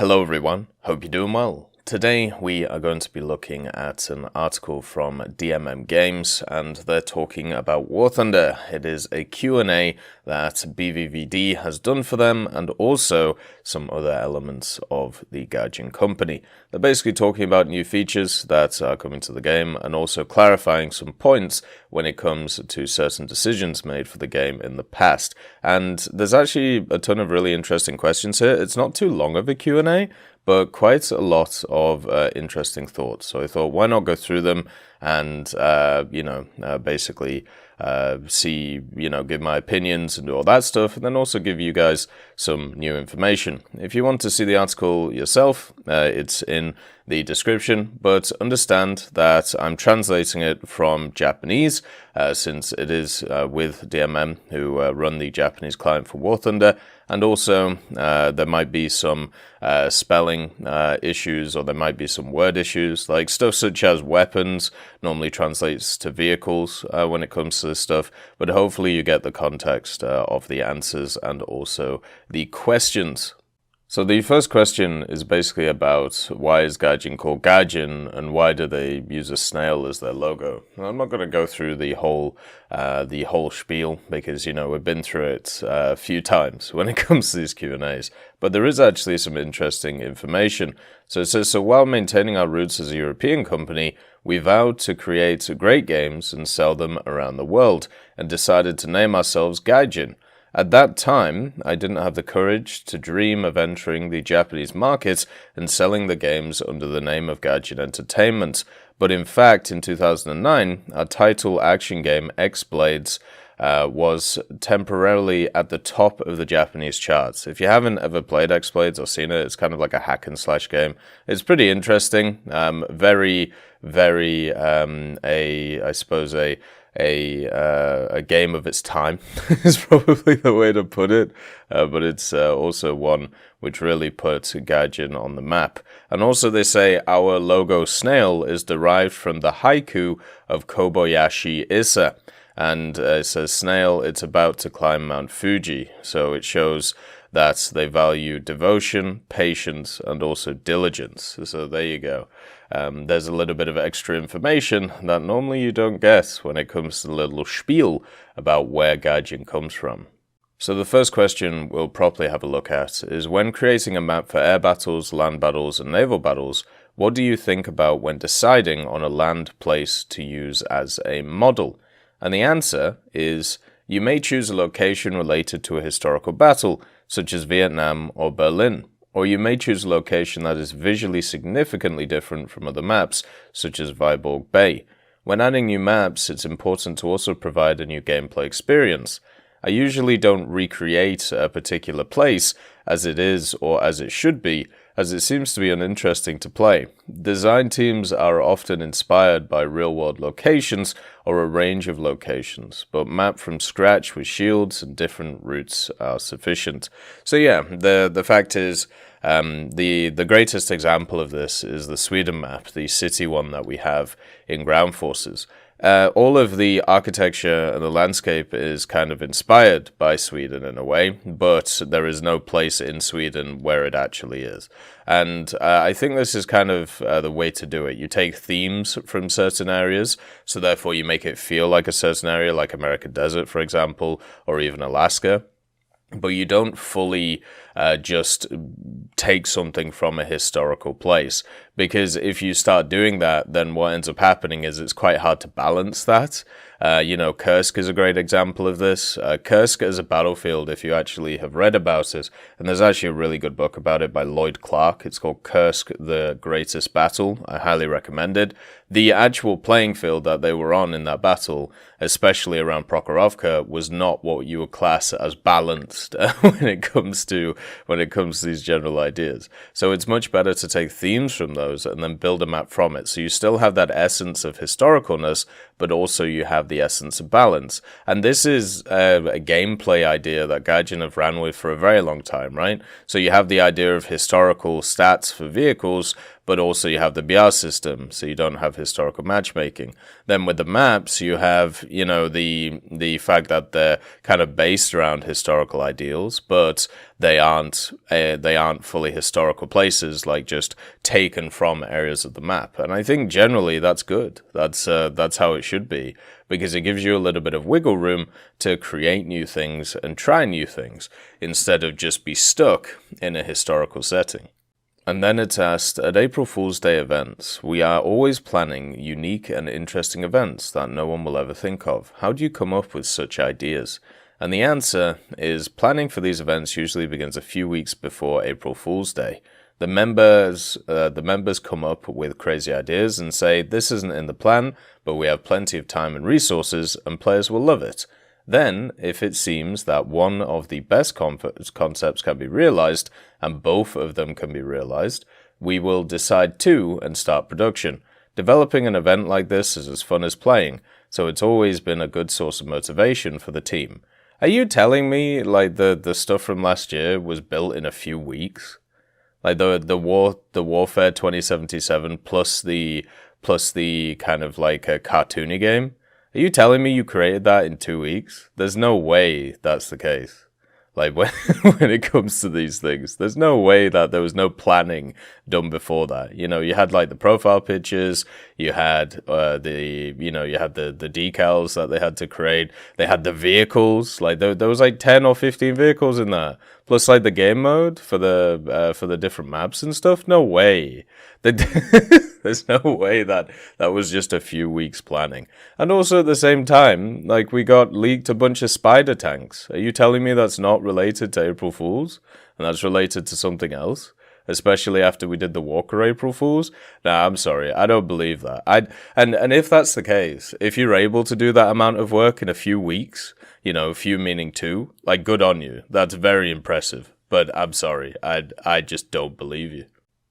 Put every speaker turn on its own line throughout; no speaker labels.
Hello everyone, hope you're doing well. Today we are going to be looking at an article from DMM Games, and they're talking about War Thunder. It is a Q&A that BVVD has done for them, and also some other elements of the Gaijin company. They're basically talking about new features that are coming to the game, and also clarifying some points when it comes to certain decisions made for the game in the past. And there's actually a ton of really interesting questions here. It's not too long of a Q&A, but quite a lot of interesting thoughts. So I thought, why not go through them and, basically see, give my opinions and do all that stuff, and then also give you guys some new information. If you want to see the article yourself, it's in the description, but understand that I'm translating it from Japanese, since it is with DMM, who run the Japanese client for War Thunder, and also there might be some spelling issues, or there might be some word issues, like stuff such as weapons normally translates to vehicles when it comes to this stuff, but hopefully you get the context of the answers and also the questions. So the first question is basically about why is Gaijin called Gaijin, and why do they use a snail as their logo? Now, I'm not going to go through the whole spiel, because we've been through it a few times when it comes to these Q&As, but there is actually some interesting information. So it says, so while maintaining our roots as a European company, we vowed to create great games and sell them around the world, and decided to name ourselves Gaijin. At that time, I didn't have the courage to dream of entering the Japanese market and selling the games under the name of Gaijin Entertainment. But in fact, in 2009, our title action game, X-Blades, was temporarily at the top of the Japanese charts. If you haven't ever played X-Blades or seen it, it's kind of like a hack and slash game. It's pretty interesting. Very, a game of its time is probably the way to put it, but it's also one which really puts Gaijin on the map. And also they say our logo snail is derived from the haiku of Kobayashi Issa, and it says snail, it's about to climb Mount Fuji, so it shows that they value devotion, patience, and also diligence. So there you go. There's a little bit of extra information that normally you don't get when it comes to the little spiel about where Gaijin comes from. So the first question we'll properly have a look at is, when creating a map for air battles, land battles, and naval battles, what do you think about when deciding on a land place to use as a model? And the answer is, you may choose a location related to a historical battle, such as Vietnam or Berlin. Or you may choose a location that is visually significantly different from other maps, such as Viborg Bay. When adding new maps, it's important to also provide a new gameplay experience. I usually don't recreate a particular place as it is or as it should be, as it seems to be uninteresting to play. Design teams are often inspired by real-world locations or a range of locations, but map from scratch with shields and different routes are sufficient. So yeah, the fact is, the greatest example of this is the Sweden map, the city one that we have in Ground Forces. All of the architecture and the landscape is kind of inspired by Sweden in a way, but there is no place in Sweden where it actually is. And I think this is kind of the way to do it. You take themes from certain areas, so therefore you make it feel like a certain area, like American Desert, for example, or even Alaska. But you don't fully just take something from a historical place, because if you start doing that, then what ends up happening is it's quite hard to balance that. Kursk is a great example of this. Kursk as a battlefield, if you actually have read about it, and there's actually a really good book about it by Lloyd Clark. It's called Kursk, the Greatest Battle. I highly recommend it. The actual playing field that they were on in that battle, especially around Prokhorovka, was not what you would class as balanced when it comes to these general ideas. So it's much better to take themes from those and then build a map from it. So you still have that essence of historicalness, but also you have the essence of balance. And this is a gameplay idea that Gaijin have ran with for a very long time, right? So you have the idea of historical stats for vehicles, but also you have the BR system, so you don't have historical matchmaking. Then with the maps, you have, the fact that they're kind of based around historical ideals, but they aren't fully historical places, like just taken from areas of the map. And I think generally that's good. That's how it should be, because it gives you a little bit of wiggle room to create new things and try new things, instead of just be stuck in a historical setting. And then it's asked, at April Fool's Day events, we are always planning unique and interesting events that no one will ever think of. How do you come up with such ideas? And the answer is, planning for these events usually begins a few weeks before April Fool's Day. The members come up with crazy ideas and say, this isn't in the plan, but we have plenty of time and resources, and players will love it. Then, if it seems that one of the best concepts can be realized, and both of them can be realized, we will decide to and start production. Developing an event like this is as fun as playing, so it's always been a good source of motivation for the team. Are you telling me, like, the stuff from last year was built in a few weeks? Like the Warfare 2077 plus the kind of like a cartoony game? Are you telling me you created that in 2 weeks? There's no way that's the case. Like, when it comes to these things, there's no way that there was no planning done before that. You had like the profile pictures, you had the decals that they had to create, they had the vehicles, like there was like 10 or 15 vehicles in that, plus like the game mode for the different maps and stuff. No way. There's no way that was just a few weeks planning. And also at the same time, like, we got leaked a bunch of spider tanks. Are you telling me that's not related to April Fools? And that's related to something else? Especially after we did the Walker April Fools? Nah, I'm sorry, I don't believe that. And if that's the case, if you're able to do that amount of work in a few weeks, few meaning 2, like, good on you. That's very impressive. But I'm sorry, I just don't believe you.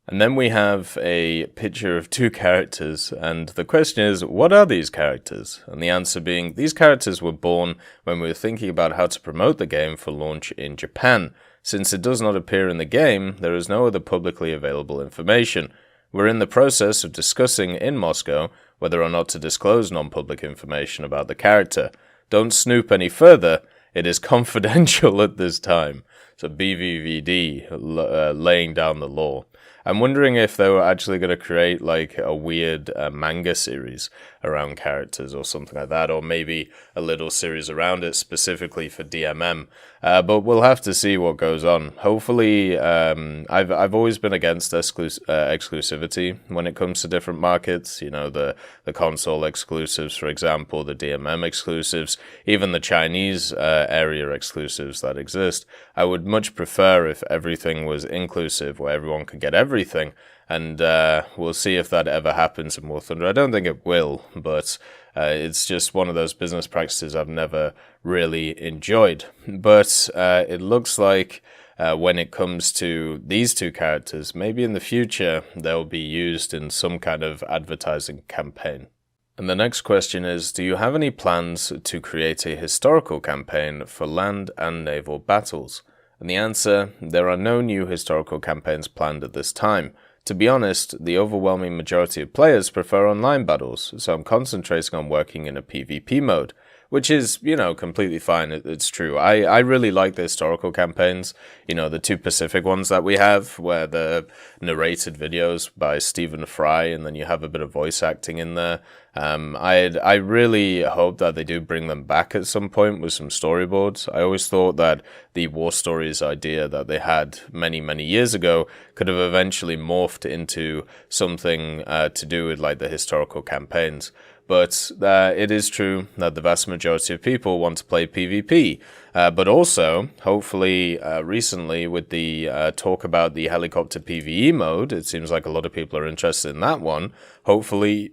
And then we have a picture of 2 characters, and the question is, what are these characters? And the answer being, these characters were born when we were thinking about how to promote the game for launch in Japan. Since it does not appear in the game, there is no other publicly available information. We're in the process of discussing in Moscow whether or not to disclose non-public information about the character. Don't snoop any further, it is confidential at this time. So BVVD, laying down the law. I'm wondering if they were actually going to create like a weird manga series around characters or something like that, or maybe a little series around it specifically for DMM. But we'll have to see what goes on. Hopefully, I've always been against exclusivity when it comes to different markets. The console exclusives, for example, the DMM exclusives, even the Chinese area exclusives that exist. I would much prefer if everything was inclusive, where everyone could get everything, and we'll see if that ever happens in War Thunder. I don't think it will, but it's just one of those business practices I've never really enjoyed. But it looks like when it comes to these 2 characters, maybe in the future they'll be used in some kind of advertising campaign. And the next question is, do you have any plans to create a historical campaign for land and naval battles? And the answer, there are no new historical campaigns planned at this time. To be honest, the overwhelming majority of players prefer online battles, so I'm concentrating on working in a PvP mode, which is, completely fine. It's true. I really like the historical campaigns, the 2 Pacific ones that we have, where the narrated videos by Stephen Fry, and then you have a bit of voice acting in there. I really hope that they do bring them back at some point with some storyboards. I always thought that the War Stories idea that they had many, many years ago could have eventually morphed into something to do with like the historical campaigns. But it is true that the vast majority of people want to play PvP. But also, hopefully, recently with the talk about the helicopter PvE mode, it seems like a lot of people are interested in that one. Hopefully,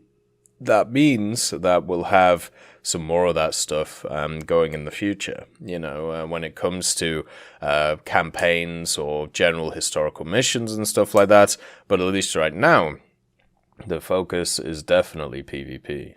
that means that we'll have some more of that stuff going in the future, when it comes to campaigns or general historical missions and stuff like that. But at least right now, the focus is definitely PvP.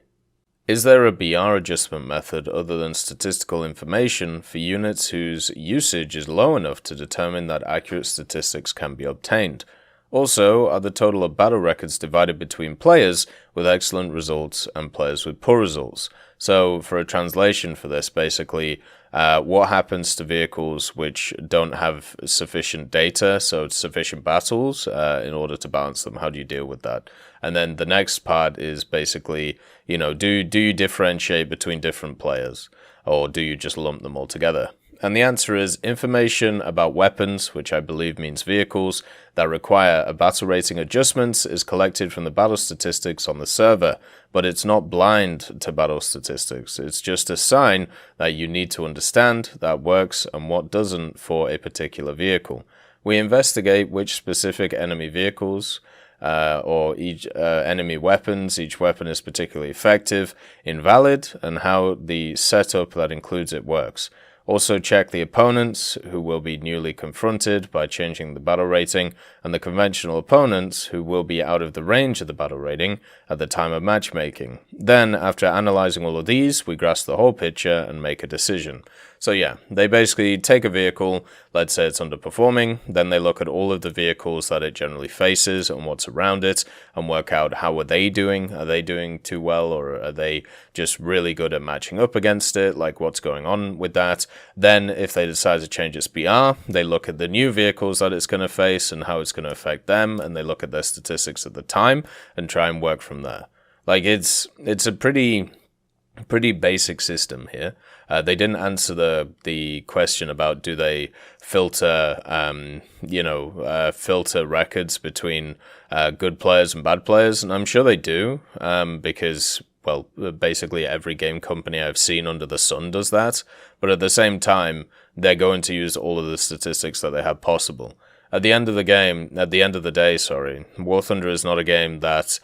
Is there a BR adjustment method other than statistical information for units whose usage is low enough to determine that accurate statistics can be obtained? Also, are the total of battle records divided between players with excellent results and players with poor results? So, for a translation for this, basically, what happens to vehicles which don't have sufficient data, so sufficient battles, in order to balance them? How do you deal with that? And then the next part is basically, do you differentiate between different players, or do you just lump them all together? And the answer is information about weapons, which I believe means vehicles, that require a battle rating adjustments is collected from the battle statistics on the server, but it's not blind to battle statistics. It's just a sign that you need to understand that works and what doesn't for a particular vehicle. We investigate which specific enemy vehicles or each enemy weapons, each weapon is particularly effective, invalid, and how the setup that includes it works. Also check the opponents, who will be newly confronted by changing the battle rating, and the conventional opponents, who will be out of the range of the battle rating at the time of matchmaking. Then, after analyzing all of these, we grasp the whole picture and make a decision. So yeah, they basically take a vehicle, let's say it's underperforming, then they look at all of the vehicles that it generally faces and what's around it, and work out how are they doing? Are they doing too well, or are they just really good at matching up against it? Like, what's going on with that? Then, if they decide to change its BR, they look at the new vehicles that it's going to face and how it's going to affect them, and they look at their statistics at the time and try and work from there. Like, it's a pretty basic system here. They didn't answer the question about do they filter, filter records between good players and bad players, and I'm sure they do, because, well, basically every game company I've seen under the sun does that, but at the same time, they're going to use all of the statistics that they have possible. At the end of the day, War Thunder is not a game that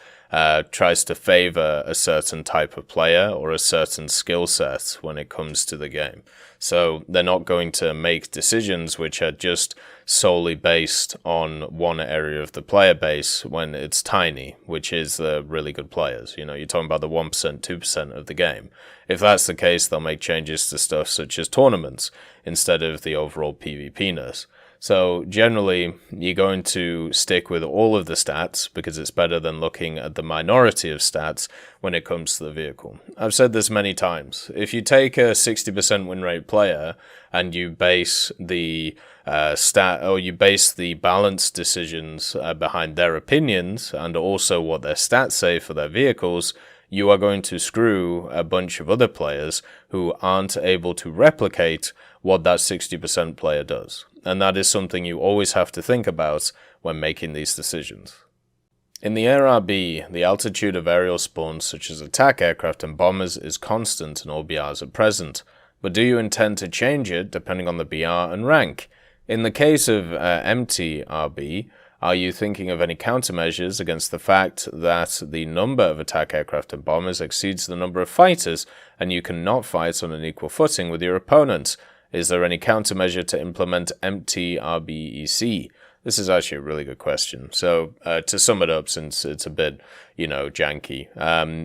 tries to favor a certain type of player or a certain skill set when it comes to the game. So they're not going to make decisions which are just solely based on one area of the player base when it's tiny, which is the really good players. You're talking about the 1%, 2% of the game. If that's the case, they'll make changes to stuff such as tournaments instead of the overall PvP-ness. So generally, you're going to stick with all of the stats because it's better than looking at the minority of stats when it comes to the vehicle. I've said this many times. If you take a 60% win rate player and you base the the balance decisions behind their opinions and also what their stats say for their vehicles, you are going to screw a bunch of other players who aren't able to replicate what that 60% player does. And that is something you always have to think about when making these decisions. In the Air RB, the altitude of aerial spawns such as attack aircraft and bombers is constant in all BRs at present, but do you intend to change it depending on the BR and rank? In the case of empty RB, are you thinking of any countermeasures against the fact that the number of attack aircraft and bombers exceeds the number of fighters and you cannot fight on an equal footing with your opponent? Is there any countermeasure to implement empty RBEC? This is actually a really good question. So to sum it up, since it's a bit, janky,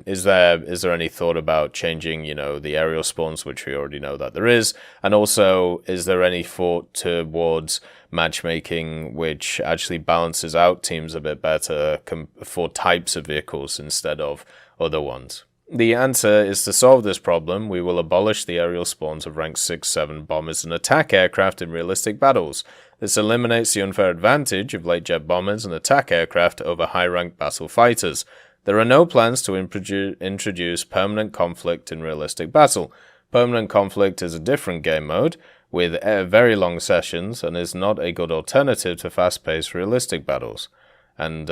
is there any thought about changing, the aerial spawns, which we already know that there is? And also, is there any thought towards matchmaking, which actually balances out teams a bit better for types of vehicles instead of other ones? The answer is to solve this problem, we will abolish the aerial spawns of rank 6-7 bombers and attack aircraft in realistic battles. This eliminates the unfair advantage of late jet bombers and attack aircraft over high-ranked battle fighters. There are no plans to introduce permanent conflict in realistic battle. Permanent conflict is a different game mode, with very long sessions, and is not a good alternative to fast-paced realistic battles. And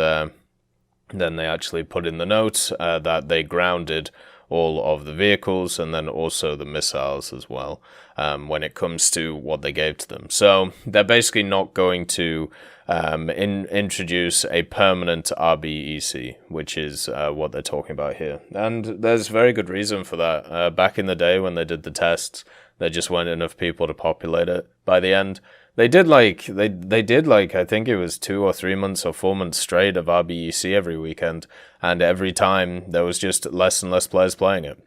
then they actually put in the notes that they grounded all of the vehicles and then also the missiles as well when it comes to what they gave to them. So they're basically not going to introduce a permanent RBEC, which is what they're talking about here. And there's very good reason for that. Back in the day when they did the tests, there just weren't enough people to populate it. By the end, they did I think it was 2 or 3 months or 4 months straight of RBEC every weekend, and every time there was just less and less players playing it.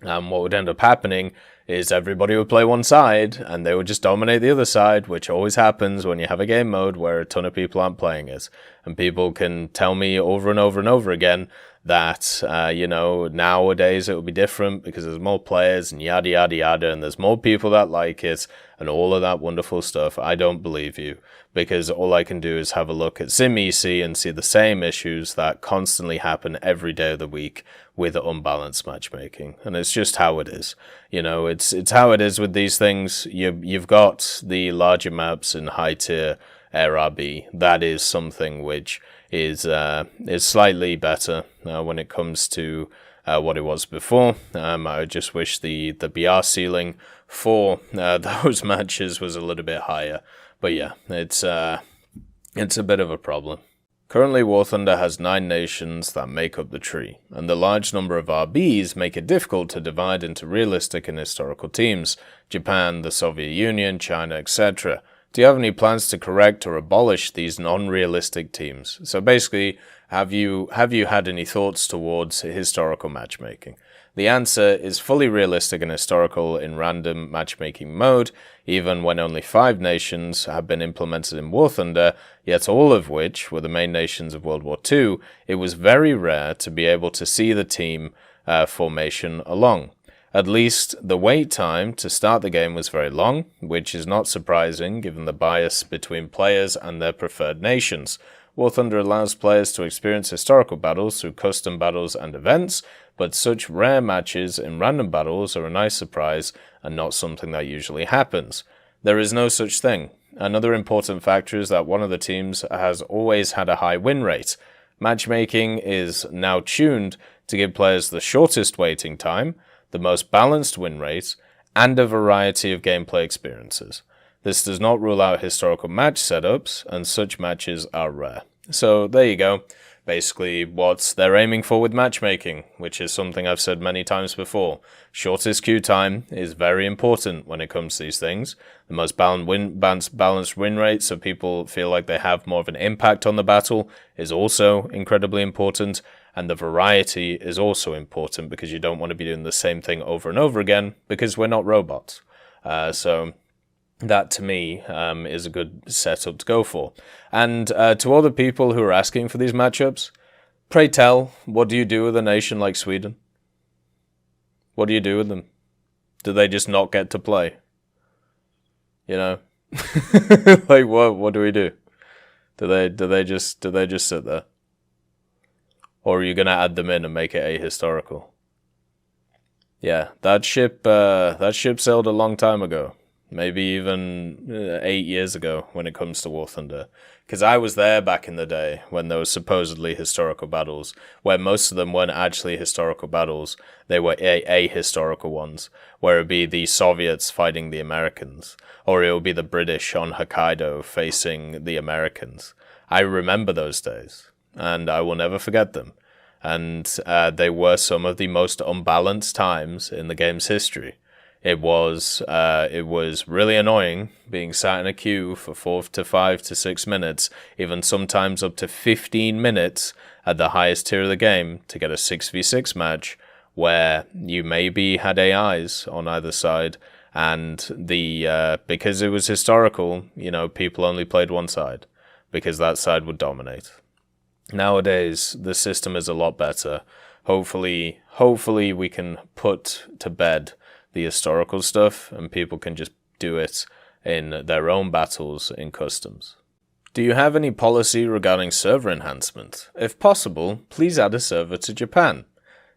What would end up happening is everybody would play one side and they would just dominate the other side, which always happens when you have a game mode where a ton of people aren't playing it. And people can tell me over and over and over again that, nowadays it will be different because there's more players and yada, yada, yada, and there's more people that like it and all of that wonderful stuff. I don't believe you, because all I can do is have a look at SimEC and see the same issues that constantly happen every day of the week with unbalanced matchmaking. And it's just how it is. It's how it is with these things. You've got the larger maps in high tier RRB. That is something which is slightly better when it comes to what it was before. I just wish the BR ceiling for those matches was a little bit higher. But yeah, it's a bit of a problem. Currently, War Thunder has 9 nations that make up the tree, and the large number of RBs make it difficult to divide into realistic and historical teams: Japan, the Soviet Union, China, etc. Do you have any plans to correct or abolish these non-realistic teams? So basically, have you had any thoughts towards historical matchmaking? The answer is fully realistic and historical in random matchmaking mode, even when only 5 nations have been implemented in War Thunder, yet all of which were the main nations of World War II. It was very rare to be able to see the team formation along. At least the wait time to start the game was very long, which is not surprising given the bias between players and their preferred nations. War Thunder allows players to experience historical battles through custom battles and events, but such rare matches in random battles are a nice surprise and not something that usually happens. There is no such thing. Another important factor is that one of the teams has always had a high win rate. Matchmaking is now tuned to give players the shortest waiting time, the most balanced win rate, and a variety of gameplay experiences. This does not rule out historical match setups, and such matches are rare. So there you go. Basically what they're aiming for with matchmaking, which is something I've said many times before. Shortest queue time is very important when it comes to these things. The most balanced win rate, so people feel like they have more of an impact on the battle, is also incredibly important. And the variety is also important because you don't want to be doing the same thing over and over again because we're not robots. So that to me is a good setup to go for. And to all the people who are asking for these matchups, pray tell, what do you do with a nation like Sweden? What do you do with them? Do they just not get to play? Like what do we do? Do they just sit there? Or are you going to add them in and make it ahistorical? Yeah, that ship sailed a long time ago. Maybe even 8 years ago when it comes to War Thunder. Because I was there back in the day when there were supposedly historical battles, where most of them weren't actually historical battles. They were ahistorical ones, where it would be the Soviets fighting the Americans, or it would be the British on Hokkaido facing the Americans. I remember those days, and I will never forget them. And they were some of the most unbalanced times in the game's history. It was really annoying being sat in a queue for 4 to 5 to 6 minutes, even sometimes up to 15 minutes at the highest tier of the game to get a 6v6 match where you maybe had AIs on either side, and because it was historical, people only played one side because that side would dominate. Nowadays, the system is a lot better. Hopefully we can put to bed the historical stuff and people can just do it in their own battles in customs. Do you have any policy regarding server enhancement? If possible, please add a server to Japan.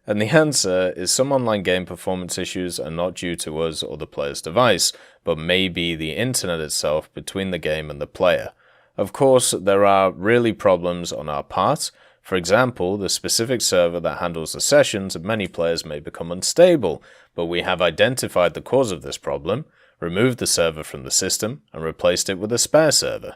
And the answer is some online game performance issues are not due to us or the player's device, but maybe the internet itself between the game and the player. Of course, there are really problems on our part. For example, the specific server that handles the sessions of many players may become unstable, but we have identified the cause of this problem, removed the server from the system, and replaced it with a spare server.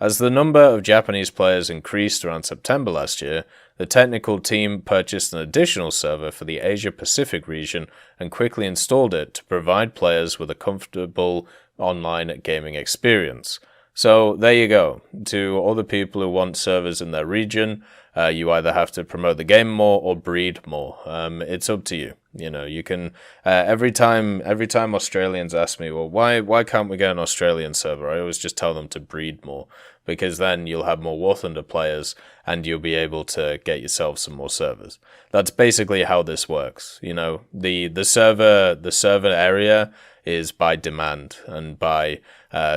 As the number of Japanese players increased around September last year, the technical team purchased an additional server for the Asia-Pacific region and quickly installed it to provide players with a comfortable online gaming experience. So there you go. To all the people who want servers in their region, you either have to promote the game more or breed more. It's up to you. You know, you can every time Australians ask me, well, why can't we get an Australian server? I always just tell them to breed more, because then you'll have more War Thunder players and you'll be able to get yourself some more servers. That's basically how this works. You know, the server area is by demand and by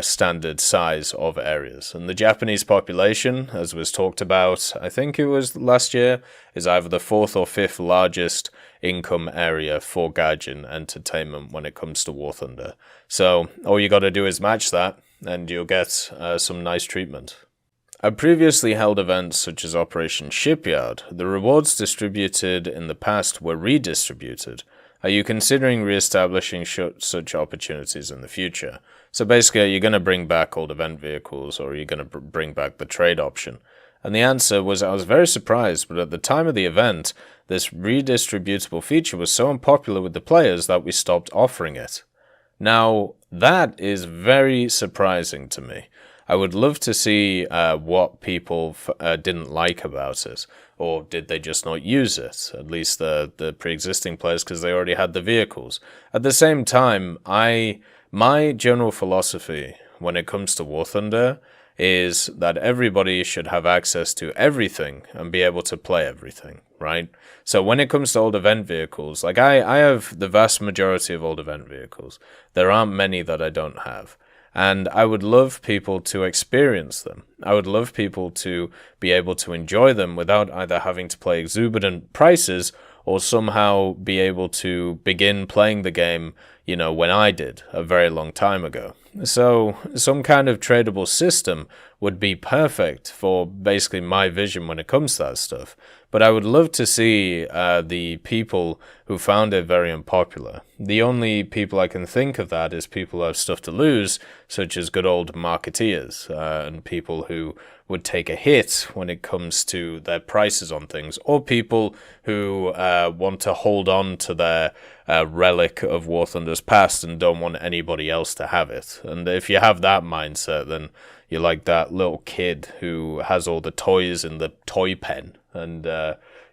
standard size of areas. And the Japanese population, as was talked about, I think it was last year, is either the 4th or 5th largest income area for Gaijin entertainment when it comes to War Thunder. So all you got to do is match that and you'll get some nice treatment. At previously held events such as Operation Shipyard, the rewards distributed in the past were redistributed. Are you considering re-establishing such opportunities in the future? So basically, are you going to bring back old event vehicles, or are you going to bring back the trade option? And the answer was, I was very surprised, but at the time of the event, this redistributable feature was so unpopular with the players that we stopped offering it. Now, that is very surprising to me. I would love to see what people didn't like about it, or did they just not use it, at least the pre-existing players, because they already had the vehicles. At the same time, my general philosophy when it comes to War Thunder is that everybody should have access to everything and be able to play everything, right? So when it comes to old event vehicles, like I have the vast majority of old event vehicles. There aren't many that I don't have. And I would love people to experience them. I would love people to be able to enjoy them without either having to pay exorbitant prices or somehow be able to begin playing the game, you know, when I did a very long time ago. So some kind of tradable system would be perfect for basically my vision when it comes to that stuff. But I would love to see the people who found it very unpopular. The only people I can think of that is people who have stuff to lose, such as good old marketeers and people who would take a hit when it comes to their prices on things, or people who want to hold on to their relic of War Thunder's past and don't want anybody else to have it. And if you have that mindset, then you're like that little kid who has all the toys in the toy pen, and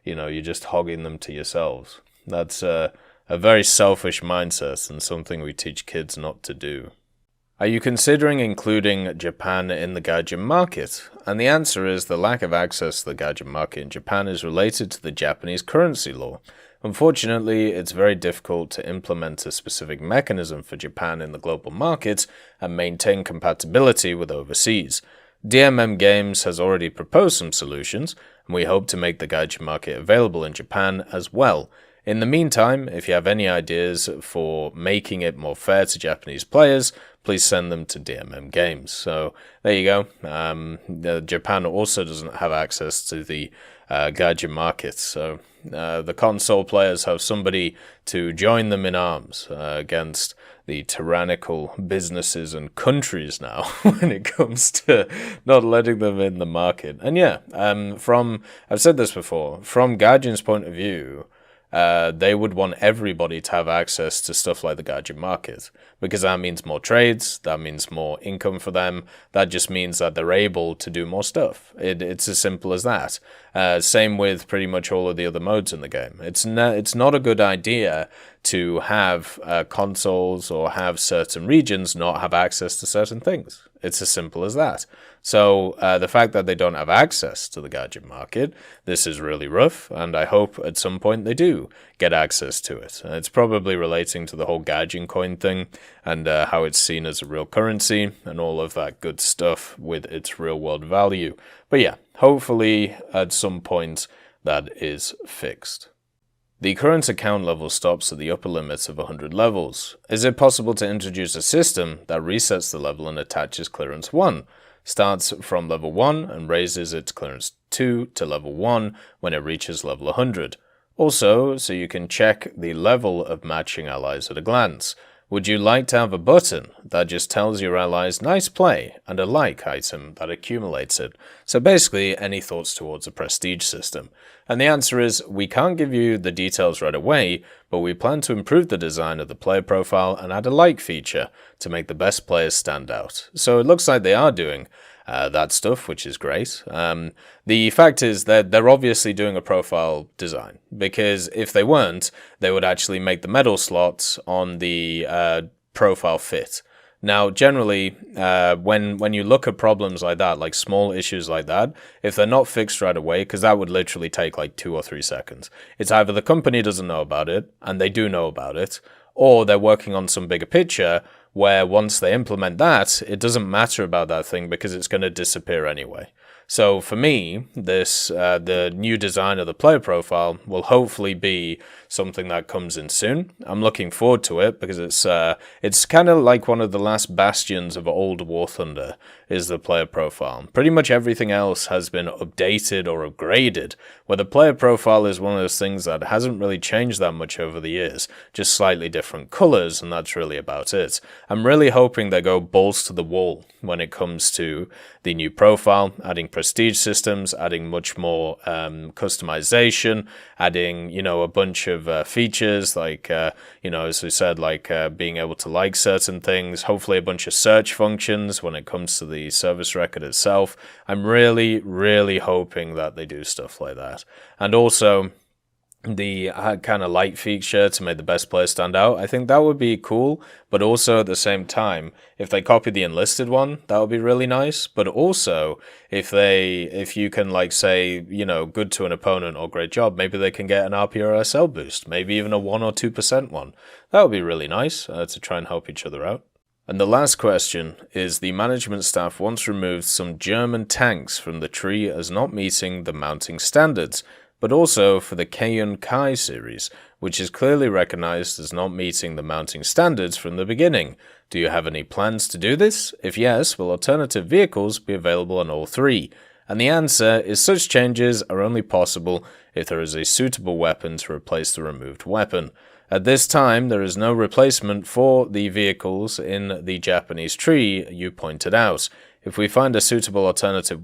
you know, you're just hogging them to yourselves. That's a very selfish mindset and something we teach kids not to do. Are you considering including Japan in the Gaijin market? And the answer is the lack of access to the Gaijin market in Japan is related to the Japanese currency law. Unfortunately, it's very difficult to implement a specific mechanism for Japan in the global market and maintain compatibility with overseas. DMM Games has already proposed some solutions, and we hope to make the Gaijin market available in Japan as well. In the meantime, if you have any ideas for making it more fair to Japanese players, please send them to DMM Games. So there you go. Japan also doesn't have access to the Gaijin market, so the console players have somebody to join them in arms against the tyrannical businesses and countries now when it comes to not letting them in the market. And yeah, I've said this before, from Gaijin's point of view, they would want everybody to have access to stuff like the Gaijin market, because that means more trades, that means more income for them, that just means that they're able to do more stuff. It's as simple as that. Same with pretty much all of the other modes in the game. It's not a good idea to have consoles or have certain regions not have access to certain things. It's as simple as that. So the fact that they don't have access to the Gaijin market, this is really rough, and I hope at some point they do get access to it. It's probably relating to the whole Gaijin coin thing and how it's seen as a real currency and all of that good stuff with its real world value. But yeah, hopefully at some point that is fixed. The current account level stops at the upper limit of 100 levels. Is it possible to introduce a system that resets the level and attaches clearance 1? Starts from level 1 and raises its clearance 2 to level 1 when it reaches level 100. Also, so you can check the level of matching allies at a glance. Would you like to have a button that just tells your allies nice play and a like item that accumulates it? So basically, any thoughts towards a prestige system? And the answer is, we can't give you the details right away, but we plan to improve the design of the player profile and add a like feature to make the best players stand out. So it looks like they are doing that stuff, which is great. The fact is that they're obviously doing a profile design, because if they weren't, they would actually make the metal slots on the profile fit. Now, generally, when you look at problems like that, like small issues like that, if they're not fixed right away, because that would literally take like 2 or 3 seconds, it's either the company doesn't know about it, and they do know about it, or they're working on some bigger picture where once they implement that, it doesn't matter about that thing because it's going to disappear anyway. So for me, the new design of the player profile will hopefully be something that comes in soon. I'm looking forward to it because it's kind of like one of the last bastions of old War Thunder is the player profile. Pretty much everything else has been updated or upgraded, where the player profile is one of those things that hasn't really changed that much over the years, just slightly different colors, and that's really about it. I'm really hoping they go balls to the wall when it comes to the new profile, adding prestige systems, adding much more customization, adding, a bunch of features like, as we said, like being able to like certain things, hopefully a bunch of search functions when it comes to the service record itself. I'm really, really hoping that they do stuff like that. And also the kind of light feature to make the best player stand out. I think that would be cool, but also at the same time, if they copy the enlisted one, that would be really nice. But also, if you can like say, good to an opponent or great job, maybe they can get an RP or SL boost, maybe even a 1 or 2% one. That would be really nice to try and help each other out. And the last question is, the management staff once removed some German tanks from the tree as not meeting the mounting standards, but also for the Keyun Kai series, which is clearly recognized as not meeting the mounting standards from the beginning. Do you have any plans to do this? If yes, will alternative vehicles be available on all 3? And the answer is such changes are only possible if there is a suitable weapon to replace the removed weapon. At this time, there is no replacement for the vehicles in the Japanese tree you pointed out. If we find a suitable alternative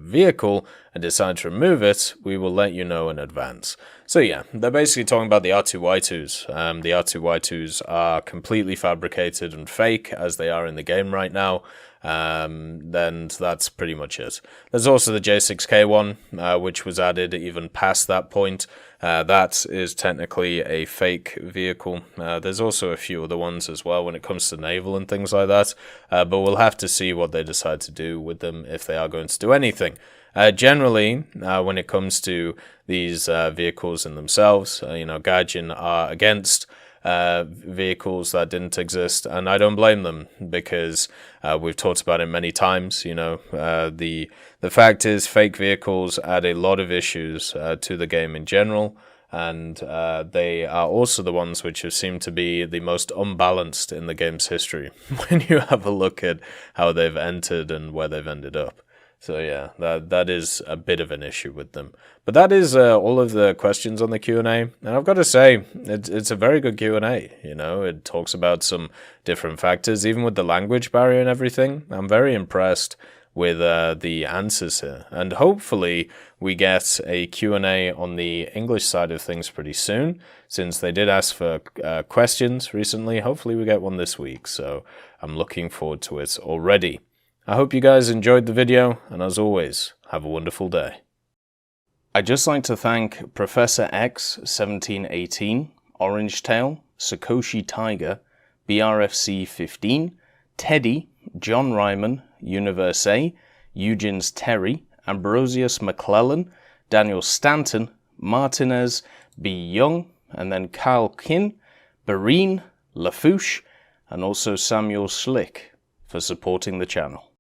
vehicle and decide to remove it, we will let you know in advance. So yeah, they're basically talking about the R2-Y2s. The R2-Y2s are completely fabricated and fake, as they are in the game right now. Then that's pretty much it. There's also the J6K one, which was added even past that point. That is technically a fake vehicle. There's also a few other ones as well when it comes to naval and things like that, but we'll have to see what they decide to do with them, if they are going to do anything. Generally, when it comes to these vehicles in themselves, Gaijin are against vehicles that didn't exist, and I don't blame them, because we've talked about it many times. The fact is, fake vehicles add a lot of issues to the game in general, and they are also the ones which have seemed to be the most unbalanced in the game's history when you have a look at how they've entered and where they've ended up. So yeah, that is a bit of an issue with them. But that is all of the questions on the Q&A. And I've got to say, it's a very good Q&A. It talks about some different factors, even with the language barrier and everything. I'm very impressed with the answers here. And hopefully we get a Q&A on the English side of things pretty soon, since they did ask for questions recently. Hopefully we get one this week. So I'm looking forward to it already. I hope you guys enjoyed the video, and as always, have a wonderful day. I'd just like to thank Professor X 1718, Orange Tail, Sakoshi Tiger, BRFC 15, Teddy, John Ryman, Universe A, Eugens Terry, Ambrosius McClellan, Daniel Stanton, Martinez, B. Young, and then Kyle Kin, Barine, Lafouche, and also Samuel Slick for supporting the channel.